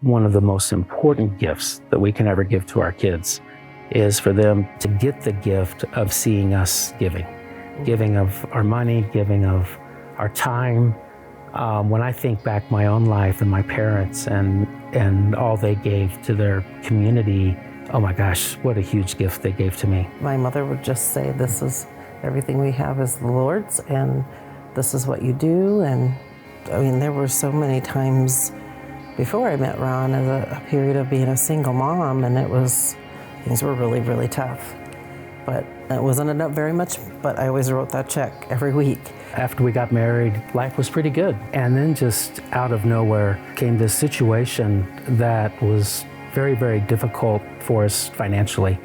one of the most important gifts that we can ever give to our kids is for them to get the gift of seeing us giving of our money, giving of our time. When I think back my own life and my parents and all they gave to their community, oh my gosh, what a huge gift they gave to me. My mother would just say, this is everything we have is the Lord's, and this is what you do. And I mean, there were so many times before I met Ron as a period of being a single mom, and things were really, really tough. But it wasn't up very much, but I always wrote that check every week. After we got married, life was pretty good. And then just out of nowhere came this situation that was very, very difficult for us financially.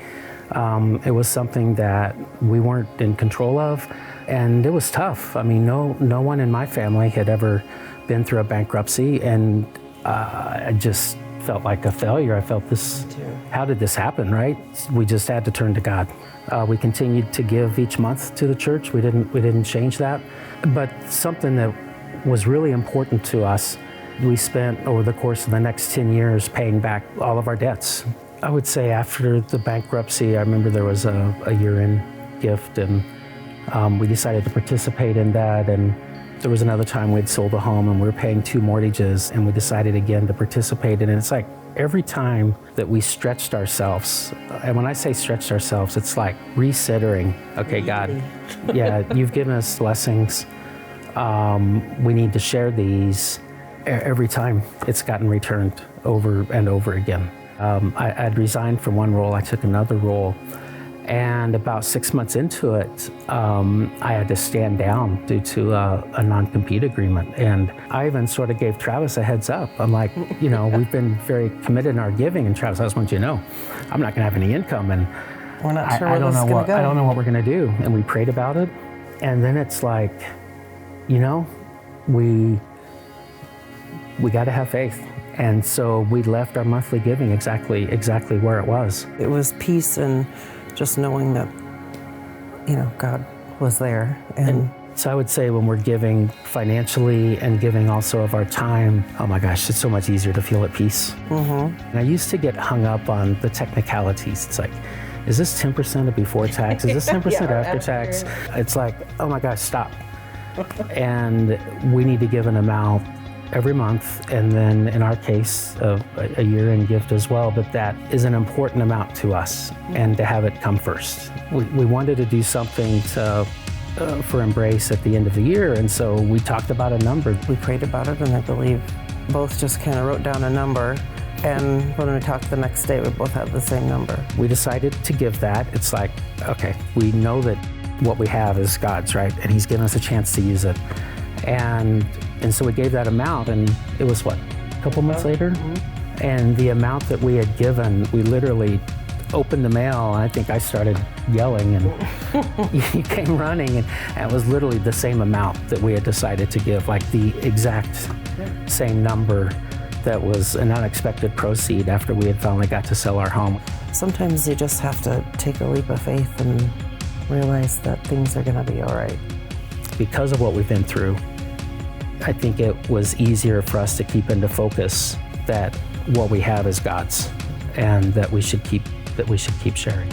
It was something that we weren't in control of, and it was tough. I mean, no one in my family had ever been through a bankruptcy, and I just felt like a failure. I felt this, how did this happen, right? We just had to turn to God. We continued to give each month to the church. We didn't change that. But something that was really important to us, we spent over the course of the next 10 years paying back all of our debts. I would say after the bankruptcy, I remember there was a year-end gift, and we decided to participate in that. And there was another time we'd sold a home and we were paying 2 mortgages, and we decided again to participate in it. It's like every time that we stretched ourselves, and when I say stretched ourselves, it's like recentering. Okay, God, yeah, you've given us blessings. We need to share these. Every time it's gotten returned over and over again. I'd resigned from one role, I took another role. And about 6 months into it, I had to stand down due to a non-compete agreement. And I even sort of gave Travis a heads up. I'm like, we've been very committed in our giving, and Travis, I just want you to know, I'm not gonna have any income, and we're not sure where this is gonna go. I don't know what we're gonna do. And we prayed about it. And then it's like, we gotta have faith. And so we left our monthly giving exactly where it was. It was peace and just knowing that, God was there. And so I would say when we're giving financially and giving also of our time, oh my gosh, it's so much easier to feel at peace. Mm-hmm. And I used to get hung up on the technicalities. It's like, is this 10% of before tax? Is this 10% after tax? It's like, oh my gosh, stop. And we need to give an amount every month, and then in our case, a year-end gift as well, but that is an important amount to us, and to have it come first. We wanted to do something for Embrace at the end of the year, and so we talked about a number. We prayed about it, and I believe both just kind of wrote down a number, and when we talked the next day, we both had the same number. We decided to give that. It's like, okay, we know that what we have is God's, right? And He's given us a chance to use it. And so we gave that amount, and it was a couple months later? Mm-hmm. And the amount that we had given, we literally opened the mail, and I think I started yelling, and you came running, and it was literally the same amount that we had decided to give, like the exact same number that was an unexpected proceed after we had finally got to sell our home. Sometimes you just have to take a leap of faith and realize that things are gonna be all right. Because of what we've been through, I think it was easier for us to keep into focus that what we have is God's, and that we should keep sharing.